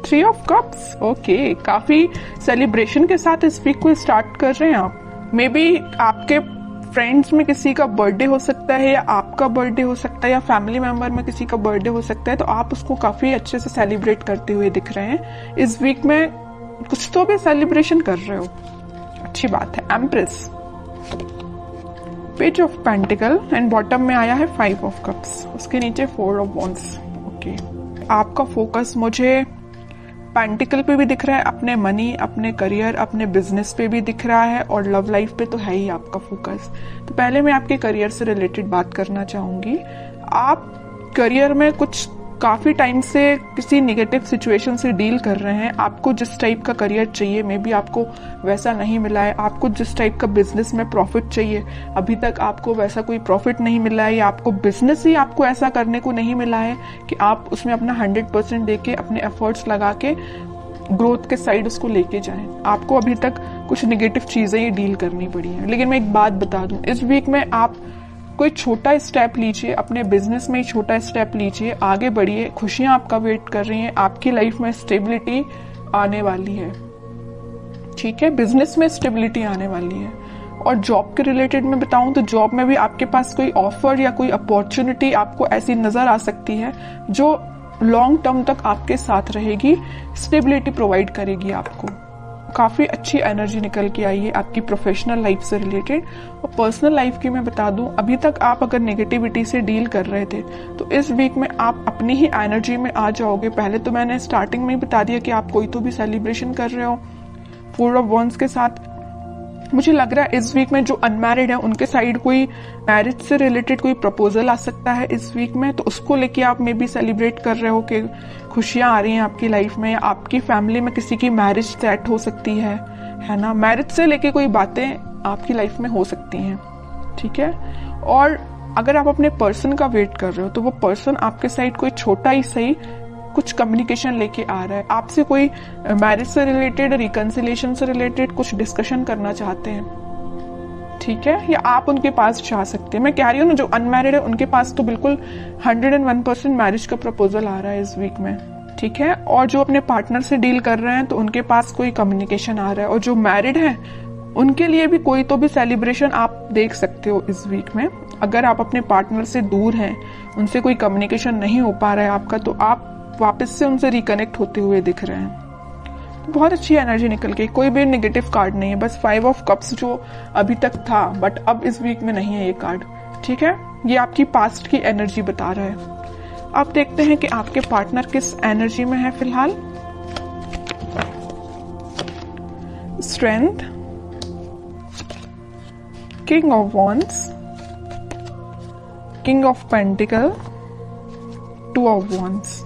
3 of cups, okay, काफी celebration के साथ इस वीक को स्टार्ट कर रहे हैं आप। मे बी आपके फ्रेंड्स में किसी का बर्थडे हो सकता है, या आपका बर्थडे हो सकता है, या फैमिली मेंबर में किसी का बर्थडे हो सकता है, तो आप उसको काफी अच्छे से सेलिब्रेट करते हुए दिख रहे हैं। इस वीक में कुछ तो भी सेलिब्रेशन कर रहे हो, अच्छी बात है। Empress, page of pentacle and bottom में आया है 5 ऑफ कप्स, उसके नीचे 4 ऑफ वॉन्ड्स। ओके, आपका फोकस मुझे पेंटिकल पे भी दिख रहा है, अपने मनी, अपने करियर, अपने बिजनेस पे भी दिख रहा है, और लव लाइफ पे तो है ही आपका फोकस। तो पहले मैं आपके करियर से रिलेटेड बात करना चाहूंगी। आप करियर में कुछ काफी टाइम से किसी नेगेटिव सिचुएशन से डील कर रहे हैं। आपको जिस टाइप का करियर चाहिए मे बी आपको वैसा नहीं मिला है। आपको जिस टाइप का बिजनेस में प्रॉफिट चाहिए अभी तक आपको वैसा कोई प्रॉफिट नहीं मिला है, या आपको बिजनेस ही आपको ऐसा करने को नहीं मिला है कि आप उसमें अपना 100% देके अपने एफर्ट्स लगा के ग्रोथ के साइड उसको लेके जाएं। आपको अभी तक कुछ नेगेटिव चीजें ही डील करनी पड़ी हैं। लेकिन मैं एक बात बता दूं, इस वीक में आप कोई छोटा स्टेप लीजिए, अपने बिजनेस में छोटा स्टेप लीजिए, आगे बढ़िए, खुशियां आपका वेट कर रही हैं, आपकी लाइफ में स्टेबिलिटी आने वाली है। ठीक है, बिजनेस में स्टेबिलिटी आने वाली है। और जॉब के रिलेटेड में बताऊं तो जॉब में भी आपके पास कोई ऑफर या कोई अपॉर्चुनिटी आपको ऐसी नजर आ सकती है जो लॉन्ग टर्म तक आपके साथ रहेगी, स्टेबिलिटी प्रोवाइड करेगी आपको। काफी अच्छी एनर्जी निकल के आई है आपकी प्रोफेशनल लाइफ से रिलेटेड। और पर्सनल लाइफ की मैं बता दूं, अभी तक आप अगर नेगेटिविटी से डील कर रहे थे तो इस वीक में आप अपनी ही एनर्जी में आ जाओगे। पहले तो मैंने स्टार्टिंग में ही बता दिया कि आप कोई तो भी सेलिब्रेशन कर रहे हो 4 ऑफ वॉन्ड्स के साथ। मुझे लग रहा है इस वीक में जो अनमैरिड है उनके साइड कोई मैरिज से रिलेटेड कोई प्रपोजल आ सकता है इस वीक में, तो उसको लेके आप मे बी सेलिब्रेट कर रहे हो कि खुशियां आ रही हैं आपकी लाइफ में, या आपकी फैमिली में किसी की मैरिज सेट हो सकती है ना। मैरिज से लेके कोई बातें आपकी लाइफ में हो सकती हैं, ठीक है। और अगर आप अपने पर्सन का वेट कर रहे हो तो वो पर्सन आपके साइड कोई छोटा ही सही कुछ कम्युनिकेशन लेके आ रहा है, आपसे कोई मैरिज से रिलेटेड, रिकंसिलिएशन से रिलेटेड कुछ डिस्कशन करना चाहते हैं, ठीक है, या आप उनके पास जा सकते हैं। मैं कह रही हूँ ना, जो अनमैरिड है उनके पास तो बिल्कुल 101% मैरिज का प्रपोजल आ रहा है इस वीक में, ठीक है। और जो अपने पार्टनर से डील कर रहे हैं तो उनके पास कोई कम्युनिकेशन आ रहा है, और जो मैरिड है उनके लिए भी कोई तो भी सेलिब्रेशन आप देख सकते हो इस वीक में। अगर आप अपने पार्टनर से दूर हैं, उनसे कोई कम्युनिकेशन नहीं हो पा रहा है आपका, तो आप वापस से उनसे रिकनेक्ट होते हुए दिख रहे हैं। बहुत अच्छी एनर्जी निकल गई, कोई भी नेगेटिव कार्ड नहीं है, बस 5 ऑफ कप्स जो अभी तक था बट अब इस वीक में नहीं है ये कार्ड, ठीक है। ये आपकी पास्ट की एनर्जी बता रहा है। अब देखते हैं कि आपके पार्टनर किस एनर्जी में है फिलहाल। Strength, king of wands, king of pentacle, 2 of wands.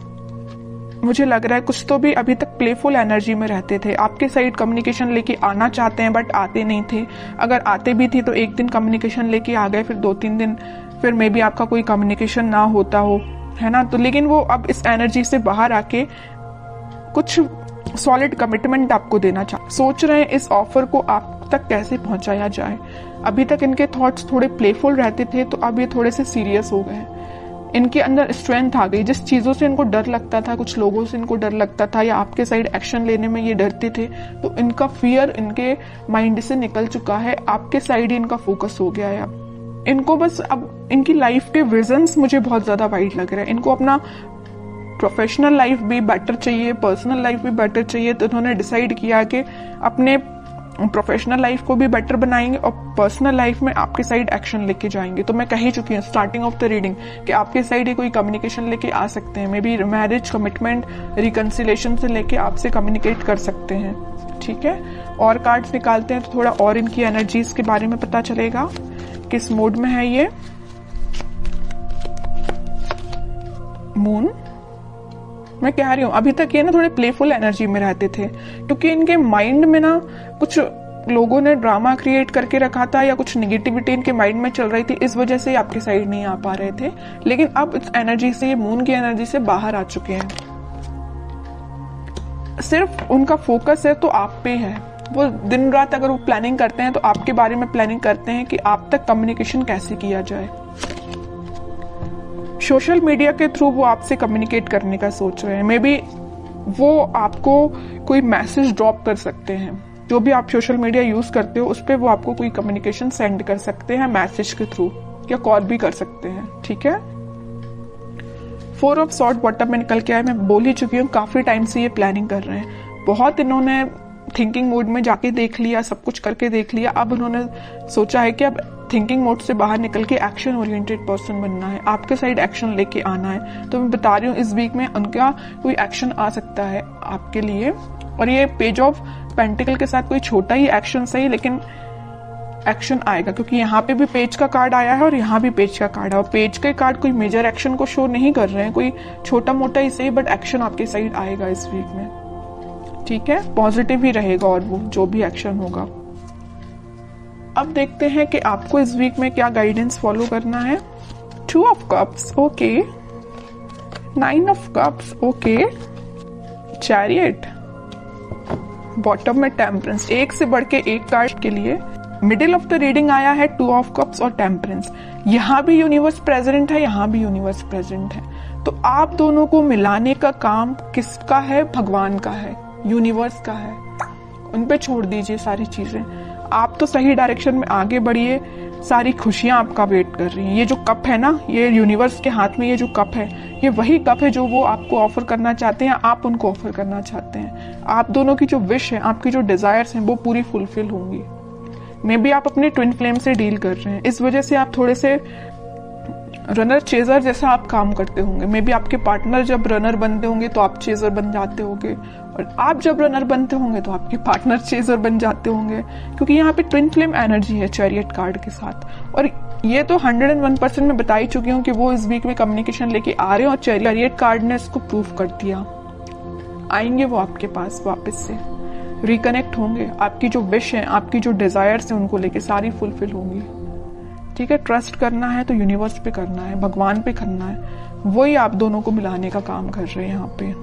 मुझे लग रहा है कुछ तो भी अभी तक प्लेफुल एनर्जी में रहते थे, आपके साइड कम्युनिकेशन लेके आना चाहते हैं बट आते नहीं थे। अगर आते भी थे तो एक दिन कम्युनिकेशन लेके आ गए, फिर 2-3 दिन फिर मे बी आपका कोई कम्युनिकेशन ना होता हो, है ना। तो लेकिन वो अब इस एनर्जी से बाहर आके कुछ सॉलिड कमिटमेंट आपको देना सोच रहे हैं। इस ऑफर को आप तक कैसे पहुंचाया जाए। अभी तक इनके थॉट्स थोड़े प्लेफुल रहते थे, तो अब ये थोड़े से सीरियस हो गए। इनके अंदर स्ट्रेंथ आ गई। जिस चीजों से इनको डर लगता था, कुछ लोगों से इनको डर लगता था, या आपके साइड एक्शन लेने में ये डरते थे, तो इनका फियर इनके माइंड से निकल चुका है। आपके साइड ही इनका फोकस हो गया है। अब इनको बस अब इनकी लाइफ के विजन्स मुझे बहुत ज्यादा वाइड लग रहे हैं। इनको अपना प्रोफेशनल लाइफ भी बेटर चाहिए, पर्सनल लाइफ भी बेटर चाहिए, तो इन्होंने डिसाइड किया कि अपने प्रोफेशनल लाइफ को भी बेटर बनाएंगे और पर्सनल लाइफ में आपके साइड एक्शन लेके जाएंगे। तो मैं कह ही चुकी हूँ स्टार्टिंग ऑफ द रीडिंग कि आपके साइड ही कोई कम्युनिकेशन लेके आ सकते हैं। May be marriage, commitment, reconciliation से लेके आपसे कम्युनिकेट कर सकते हैं, ठीक है। और कार्ड्स निकालते हैं तो थोड़ा और इनकी एनर्जीज के बारे में पता चलेगा, किस मूड में है ये। मून, मैं कह रही हूँ अभी तक ये ना थोड़े प्लेफुल एनर्जी में रहते थे, क्योंकि इनके माइंड में ना कुछ लोगों ने ड्रामा क्रिएट करके रखा था, या कुछ नेगेटिविटी इनके माइंड में चल रही थी, इस वजह से आपके साइड नहीं आ पा रहे थे। लेकिन अब इस एनर्जी से, ये मून की एनर्जी से बाहर आ चुके हैं। सिर्फ उनका फोकस है तो आप पे है। वो दिन रात अगर वो प्लानिंग करते हैं तो आपके बारे में प्लानिंग करते हैं कि आप तक कम्युनिकेशन कैसे किया जाए। सोशल मीडिया के थ्रू वो आपसे कम्युनिकेट करने का सोच रहे हैं। मे बी वो आपको कोई मैसेज ड्रॉप कर सकते हैं। जो भी आप सोशल मीडिया यूज करते हो उस पर वो आपको कोई कम्युनिकेशन सेंड कर सकते हैं मैसेज के थ्रू, या कॉल भी कर सकते हैं, ठीक है। 4 ऑफ सॉर्ड बॉटम में निकल के आया। मैं बोल ही चुकी हूँ काफी टाइम से ये प्लानिंग कर रहे हैं, बहुत इन्होंने थिंकिंग मोड में जाके देख लिया, सब कुछ करके देख लिया। अब उन्होंने सोचा है कि अब थिंकिंग मोड से बाहर निकल के एक्शन ओरिएंटेड पर्सन बनना है, आपके साइड एक्शन लेके आना है। तो मैं बता रही हूँ इस वीक में उनका कोई एक्शन आ सकता है आपके लिए। और ये पेज ऑफ पेंटिकल के साथ कोई छोटा ही एक्शन सही, लेकिन एक्शन आएगा, क्योंकि यहाँ पे भी पेज का कार्ड आया है और यहाँ भी पेज का कार्ड है। और पेज के कार्ड कोई मेजर एक्शन को शो नहीं कर रहे हैं, कोई छोटा मोटा ही सही, बट एक्शन आपके साइड आएगा इस वीक में, ठीक है। पॉजिटिव ही रहेगा और वो जो भी एक्शन होगा। अब देखते हैं कि आपको इस वीक में क्या गाइडेंस फॉलो करना है। 2 of cups, okay. 9 of cups, okay. Chariot, bottom में टेम्परेंस, एक से बढ़ के एक कार्ड के लिए। मिडिल ऑफ द रीडिंग आया है 2 ऑफ कप्स और टेम्परेंस। यहाँ भी यूनिवर्स प्रेजेंट है, यहाँ भी यूनिवर्स प्रेजेंट है। तो आप दोनों को मिलाने का काम किसका है? भगवान का है, यूनिवर्स का है। उन पे छोड़ दीजिए सारी चीजें, आप तो सही डायरेक्शन में आगे बढ़िए। सारी खुशियां आपका वेट कर रही हैं। ये जो कप है ना, ये यूनिवर्स के हाथ में ये जो कप है, ये वही कप है जो वो आपको ऑफर करना चाहते हैं, आप उनको ऑफर करना चाहते हैं। आप दोनों की जो विश है, आपकी जो डिजायर्स हैं, वो पूरी फुलफिल होंगी। मे बी आप अपने ट्विन फ्लेम से डील कर रहे हैं, इस वजह से आप थोड़े से रनर चेजर जैसा आप काम करते होंगे। मे बी आपके पार्टनर जब रनर बनते होंगे तो आप चेजर बन जाते होंगे, और आप जब रनर बनते होंगे तो आपके पार्टनर चेजर बन जाते होंगे, क्योंकि यहाँ पे ट्विन फ्लेम एनर्जी है चैरियट कार्ड के साथ। और ये तो 101% मैं बता ही चुकी हूँ कि वो इस वीक में कम्युनिकेशन लेके आ रहे हैं, और चैरियट कार्ड ने इसको प्रूव कर दिया। आएंगे वो आपके पास वापस से, रिकनेक्ट होंगे। आपकी जो विश है, आपकी जो डिजायर्स है, उनको लेके सारी फुलफिल होंगी, ठीक है। ट्रस्ट करना है तो यूनिवर्स पे करना है, भगवान पे करना है, वही आप दोनों को मिलाने का काम कर रहे हैं यहाँ पे।